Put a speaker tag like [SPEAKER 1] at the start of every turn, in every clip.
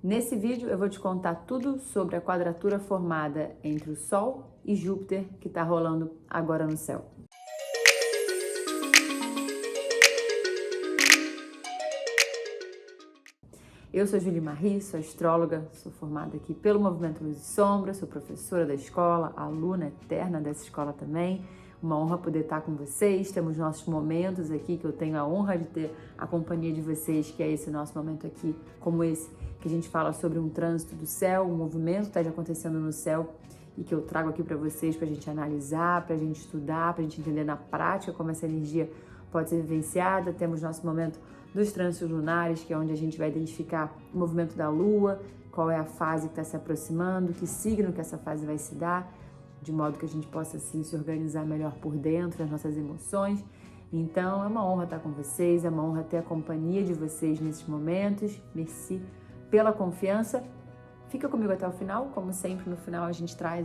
[SPEAKER 1] Nesse vídeo eu vou te contar tudo sobre a quadratura formada entre o Sol e Júpiter que está rolando agora no céu. Eu sou Julie Marie, sou astróloga, sou formada aqui pelo Movimento Luz e Sombra, sou professora da escola, aluna eterna dessa escola também. Uma honra poder estar com vocês, temos nossos momentos aqui, que eu tenho a honra de ter a companhia de vocês, que é esse nosso momento aqui, como esse, que a gente fala sobre um trânsito do céu, um movimento que está acontecendo no céu e que eu trago aqui para vocês, para a gente analisar, para a gente estudar, para a gente entender na prática como essa energia pode ser vivenciada. Temos nosso momento dos trânsitos lunares, que é onde a gente vai identificar o movimento da Lua, qual é a fase que está se aproximando, que signo que essa fase vai se dar, de modo que a gente possa assim se organizar melhor por dentro das nossas emoções. Então é uma honra estar com vocês, é uma honra ter a companhia de vocês nesses momentos. Merci pela confiança. Fica comigo até o final, como sempre no final eu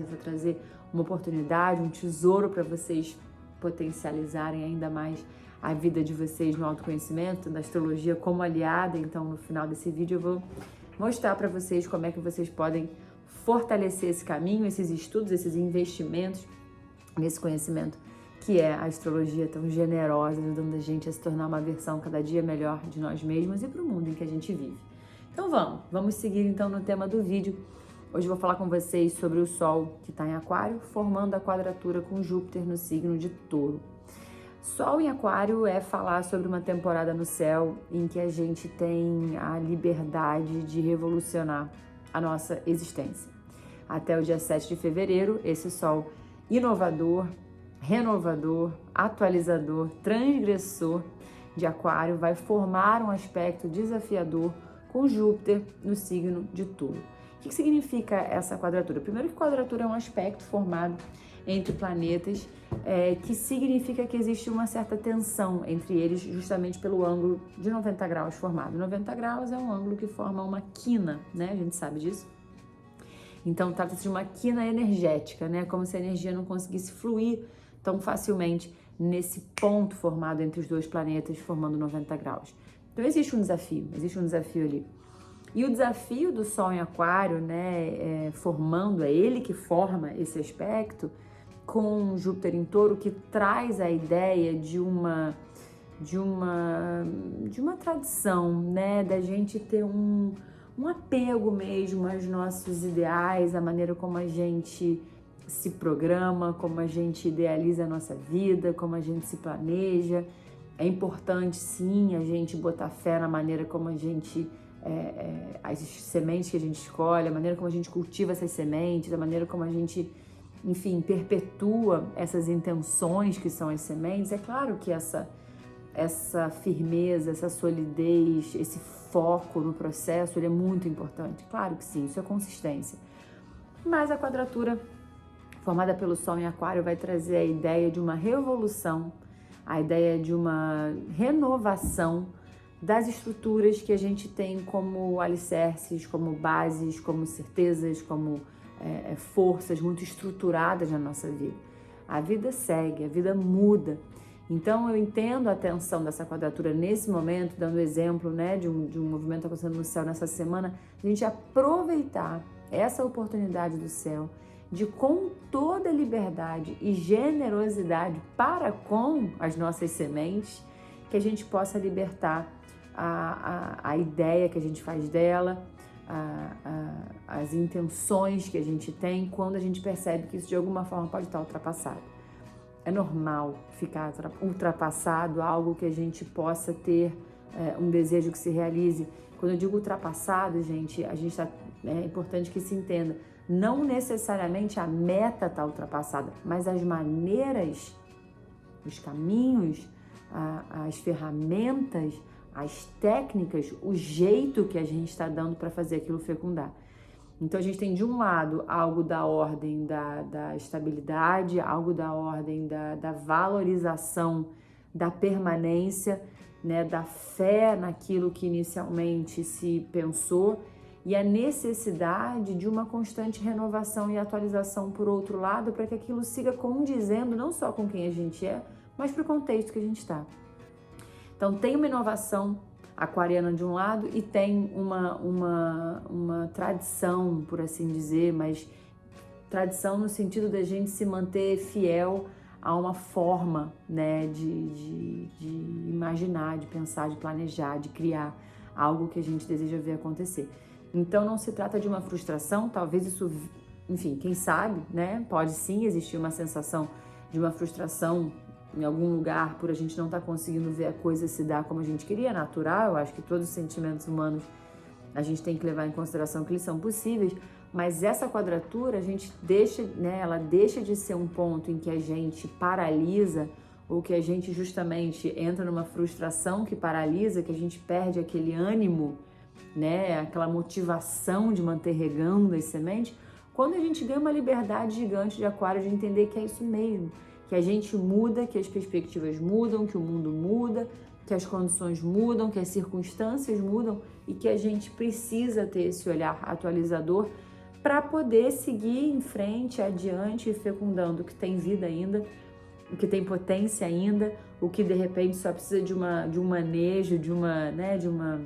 [SPEAKER 1] vou trazer uma oportunidade, um tesouro para vocês potencializarem ainda mais a vida de vocês no autoconhecimento, da astrologia como aliada. Então no final desse vídeo eu vou mostrar para vocês como é que vocês podem fortalecer esse caminho, esses estudos, esses investimentos nesse conhecimento que é a astrologia tão generosa, ajudando a gente a se tornar uma versão cada dia melhor de nós mesmos e para o mundo em que a gente vive. Então vamos seguir então no tema do vídeo. Hoje eu vou falar com vocês sobre o Sol que está em Aquário, formando a quadratura com Júpiter no signo de Touro. Sol em Aquário é falar sobre uma temporada no céu em que a gente tem a liberdade de revolucionar a nossa existência. Até o dia 7 de fevereiro, esse Sol inovador, renovador, atualizador, transgressor de Aquário vai formar um aspecto desafiador com Júpiter no signo de Touro. O que significa essa quadratura? Primeiro que quadratura é um aspecto formado entre planetas, que significa que existe uma certa tensão entre eles justamente pelo ângulo de 90 graus formado. 90 graus é um ângulo que forma uma quina, né? A gente sabe disso. Então trata-se de uma quina energética, né? Como se a energia não conseguisse fluir tão facilmente nesse ponto formado entre os dois planetas formando 90 graus. Então existe um desafio ali. E o desafio do Sol em Aquário, né, é ele que forma esse aspecto com Júpiter em Touro, que traz a ideia de uma tradição, né, da gente ter um apego mesmo aos nossos ideais, a maneira como a gente se programa, como a gente idealiza a nossa vida, como a gente se planeja. É importante, sim, a gente botar fé na maneira como a gente, as sementes que a gente escolhe, a maneira como a gente cultiva essas sementes, a maneira como a gente, enfim, perpetua essas intenções que são as sementes. É claro que essa firmeza, essa solidez, esse foco no processo, ele é muito importante. Claro que sim, isso é consistência. Mas a quadratura formada pelo Sol em Aquário vai trazer a ideia de uma revolução, a ideia de uma renovação das estruturas que a gente tem como alicerces, como bases, como certezas, como forças muito estruturadas na nossa vida. A vida segue, a vida muda. Então eu entendo a tensão dessa quadratura nesse momento, dando exemplo, né, de um movimento acontecendo no céu nessa semana, a gente aproveitar essa oportunidade do céu de, com toda liberdade e generosidade para com as nossas sementes, que a gente possa libertar a ideia que a gente faz dela, as intenções que a gente tem, quando a gente percebe que isso de alguma forma pode estar ultrapassado. É normal ficar ultrapassado, algo que a gente possa ter um desejo que se realize. Quando eu digo ultrapassado, gente, é importante que se entenda, não necessariamente a meta está ultrapassada, mas as maneiras, os caminhos, as ferramentas, as técnicas, o jeito que a gente está dando para fazer aquilo fecundar. Então a gente tem de um lado algo da ordem da estabilidade, algo da ordem da valorização, da permanência, né, da fé naquilo que inicialmente se pensou, e a necessidade de uma constante renovação e atualização por outro lado, para que aquilo siga condizendo não só com quem a gente é, mas para o contexto que a gente está. Então tem uma inovação aquariana de um lado e tem uma uma tradição, por assim dizer, mas tradição no sentido da gente se manter fiel a uma forma, né, de imaginar, de pensar, de planejar, de criar algo que a gente deseja ver acontecer. Então não se trata de uma frustração, talvez isso, enfim, quem sabe, né, pode sim existir uma sensação de uma frustração em algum lugar por a gente não estar conseguindo ver a coisa se dar como a gente queria, natural. Eu acho que todos os sentimentos humanos a gente tem que levar em consideração que eles são possíveis, mas essa quadratura a gente deixa, né, ela deixa de ser um ponto em que a gente paralisa ou que a gente justamente entra numa frustração que paralisa, que a gente perde aquele ânimo, né, aquela motivação de manter regando as sementes, quando a gente ganha uma liberdade gigante de Aquário de entender que é isso mesmo, que a gente muda, que as perspectivas mudam, que o mundo muda, que as condições mudam, que as circunstâncias mudam e que a gente precisa ter esse olhar atualizador para poder seguir em frente, adiante, fecundando o que tem vida ainda, o que tem potência ainda, o que de repente só precisa de um manejo, de uma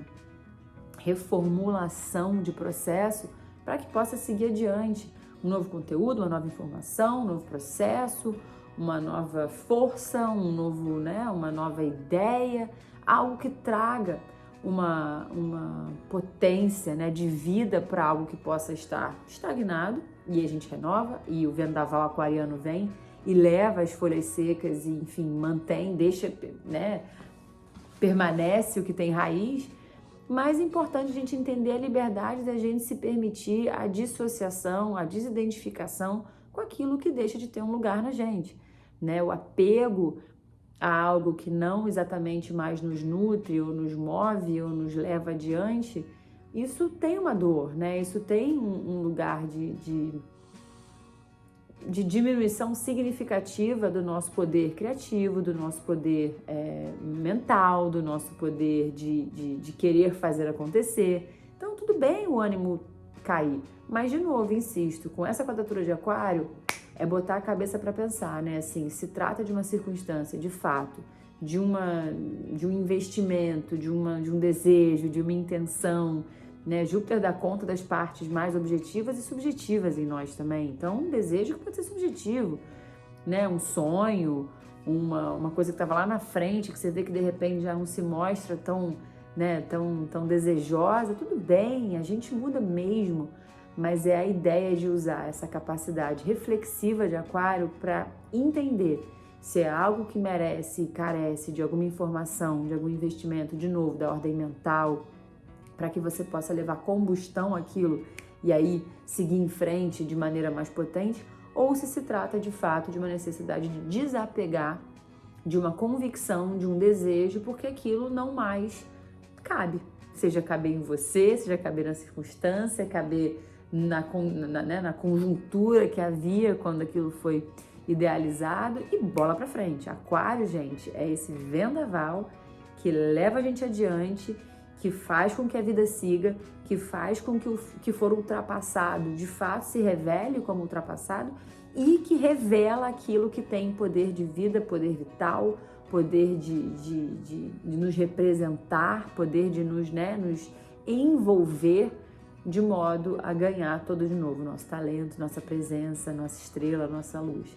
[SPEAKER 1] reformulação de processo para que possa seguir adiante. Um novo conteúdo, uma nova informação, um novo processo, uma nova força, uma nova ideia, algo que traga uma potência, né, de vida para algo que possa estar estagnado, e a gente renova, e o vendaval aquariano vem e leva as folhas secas e, enfim, mantém, deixa, né, permanece o que tem raiz. Mas é importante a gente entender a liberdade da gente se permitir a dissociação, a desidentificação com aquilo que deixa de ter um lugar na gente, né? O apego a algo que não exatamente mais nos nutre, ou nos move, ou nos leva adiante, isso tem uma dor, né? Isso tem um lugar de diminuição significativa do nosso poder criativo, do nosso poder mental, do nosso poder de querer fazer acontecer. Então, tudo bem o ânimo cair, mas, de novo, insisto, com essa quadratura de Aquário, é botar a cabeça para pensar, né? Assim, se trata de uma circunstância, de fato, de um investimento, de um desejo, de uma intenção, né? Júpiter dá conta das partes mais objetivas e subjetivas em nós também. Então, um desejo que pode ser subjetivo, né? Um sonho, uma coisa que estava lá na frente, que você vê que de repente já não se mostra tão desejosa. Tudo bem, a gente muda mesmo, mas é a ideia de usar essa capacidade reflexiva de Aquário para entender se é algo que merece e carece de alguma informação, de algum investimento, de novo, da ordem mental, para que você possa levar combustão àquilo e aí seguir em frente de maneira mais potente, ou se trata de fato de uma necessidade de desapegar de uma convicção, de um desejo, porque aquilo não mais cabe. Seja caber em você, seja caber na circunstância, caber na conjuntura que havia quando aquilo foi idealizado, e bola para frente. Aquário, gente, é esse vendaval que leva a gente adiante, que faz com que a vida siga, que faz com que o que for ultrapassado de fato se revele como ultrapassado e que revela aquilo que tem poder de vida, poder vital, poder de nos representar, poder de nos envolver de modo a ganhar todo de novo nosso talento, nossa presença, nossa estrela, nossa luz.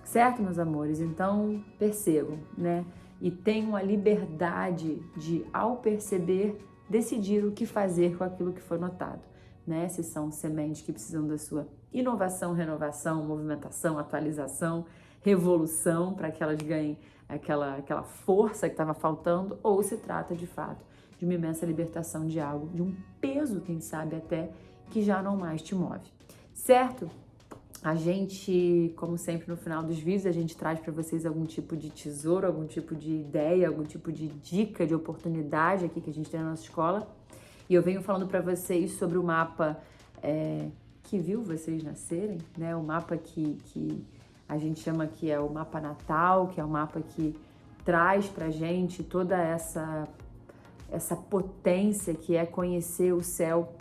[SPEAKER 1] Certo, meus amores? Então, percebam, né? E tenham a liberdade de, ao perceber, decidir o que fazer com aquilo que foi notado, né? Se são sementes que precisam da sua inovação, renovação, movimentação, atualização, revolução, para que elas ganhem aquela força que estava faltando, ou se trata, de fato, de uma imensa libertação de algo, de um peso, quem sabe até, que já não mais te move. Certo? A gente, como sempre no final dos vídeos, a gente traz para vocês algum tipo de tesouro, algum tipo de ideia, algum tipo de dica, de oportunidade aqui que a gente tem na nossa escola. E eu venho falando para vocês sobre o mapa que viu vocês nascerem, né? O mapa que a gente chama que é o mapa natal, que é o mapa que traz pra gente toda essa potência que é conhecer o céu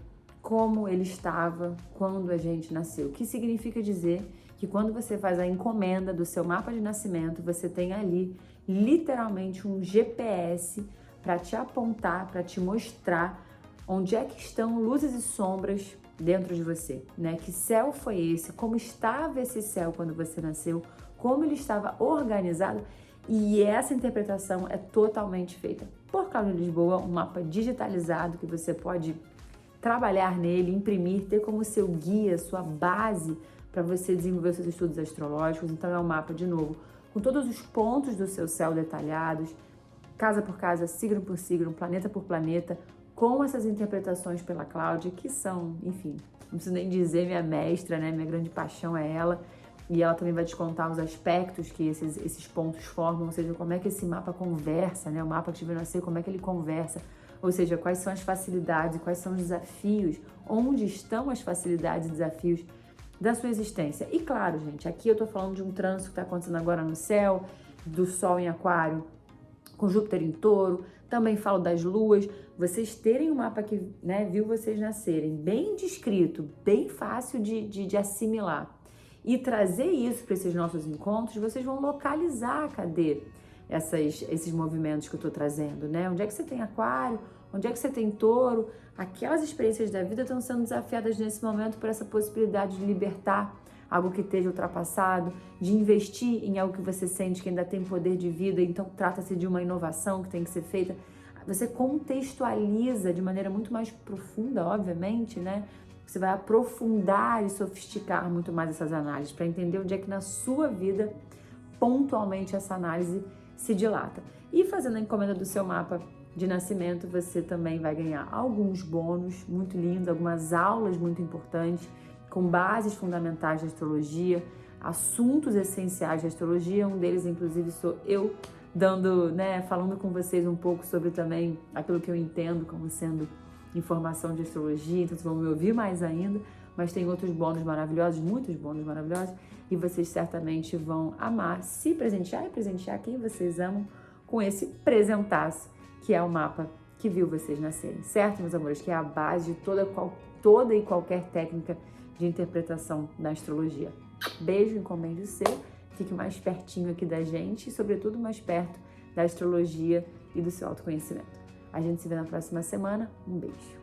[SPEAKER 1] como ele estava quando a gente nasceu. O que significa dizer que quando você faz a encomenda do seu mapa de nascimento, você tem ali literalmente um GPS para te apontar, para te mostrar onde é que estão luzes e sombras dentro de você, né? Que céu foi esse? Como estava esse céu quando você nasceu? Como ele estava organizado? E essa interpretação é totalmente feita por Cláudia Lisboa, um mapa digitalizado que você pode trabalhar nele, imprimir, ter como seu guia, sua base para você desenvolver seus estudos astrológicos. Então é um mapa, de novo, com todos os pontos do seu céu detalhados, casa por casa, signo por signo, planeta por planeta, com essas interpretações pela Cláudia, que são, enfim, não preciso nem dizer, minha mestra, né? Minha grande paixão é ela. E ela também vai te contar os aspectos que esses pontos formam, ou seja, como é que esse mapa conversa, né? O mapa que te veio nascer, como é que ele conversa, ou seja, quais são as facilidades, quais são os desafios, onde estão as facilidades e desafios da sua existência. E claro, gente, aqui eu tô falando de um trânsito que está acontecendo agora no céu, do Sol em Aquário, com Júpiter em Touro, também falo das luas, vocês terem um mapa que, né, viu vocês nascerem, bem descrito, bem fácil de assimilar, e trazer isso para esses nossos encontros, vocês vão localizar, cadê esses movimentos que eu estou trazendo, né? Onde é que você tem Aquário? Onde é que você tem Touro? Aquelas experiências da vida estão sendo desafiadas nesse momento por essa possibilidade de libertar algo que esteja ultrapassado, de investir em algo que você sente que ainda tem poder de vida, então trata-se de uma inovação que tem que ser feita. Você contextualiza de maneira muito mais profunda, obviamente, né? Você vai aprofundar e sofisticar muito mais essas análises para entender onde é que na sua vida, pontualmente, essa análise se dilata. E fazendo a encomenda do seu mapa de nascimento, você também vai ganhar alguns bônus muito lindos, algumas aulas muito importantes, com bases fundamentais de astrologia, assuntos essenciais de astrologia. Um deles, inclusive, sou eu dando, né, falando com vocês um pouco sobre também aquilo que eu entendo como sendo informação de astrologia, então vocês vão me ouvir mais ainda, mas tem outros bônus maravilhosos, muitos bônus maravilhosos, e vocês certamente vão amar se presentear e presentear quem vocês amam com esse presentaço, que é o mapa que viu vocês nascerem, certo, meus amores? Que é a base de toda e qualquer técnica de interpretação da astrologia. Beijo, encomende o seu, fique mais pertinho aqui da gente e, sobretudo, mais perto da astrologia e do seu autoconhecimento. A gente se vê na próxima semana. Um beijo.